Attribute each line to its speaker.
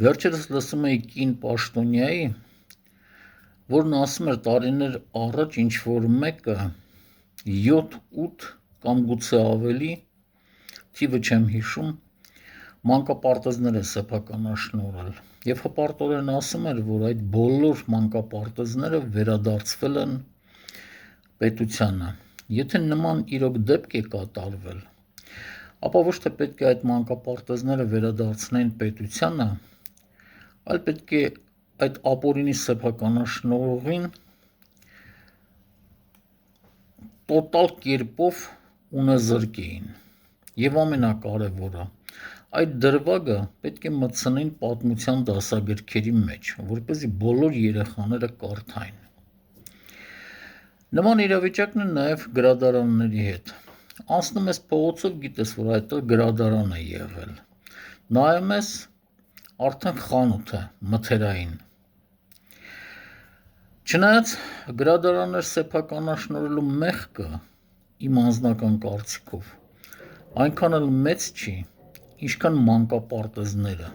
Speaker 1: Վերջերս լսում էի կին պաշտոնյայի, որն ասում էր տարիներ առաջ ինչ-որ մեկը 7-8 կամ գուցե ավելի, թիվը չեմ հիշում, մանկապարտեզներ է սեփականաշնորհել և հպարտորեն ասում էր, որ այդ բոլոր մանկապարտեզները վերադարձվել են պետությանը։ Եթե նման իրոք դեպք է կատարվել, ապա ոչ թե պետք է այդ մանկապարտեզները վերադարձնեն պետությանը, այլ պետք է այդ ապօրինի սեփականաշնորհին տոտալ կերպով ունեզրկեին։ Եվ ամենակարևորը, այդ դրվագը պետք է մտցնեին պատմության դասագրքերի մեջ, որպեսզի բոլոր երեխաները կարդային։ Նման իրավիճակն է նաև գրադարանների հետ։ Անցնում ես փողոցով, գիտես, որ այդտեղ գրադարան է եղել։ Նայում ես, արդեն խանութ է, մթերային։ Չնայած գրադարաններ սեփականաշնորհելու մեղքը իմ անձնական կարծիքով այնքան էլ մեծ չի, ինչքան մանկապարտեզները։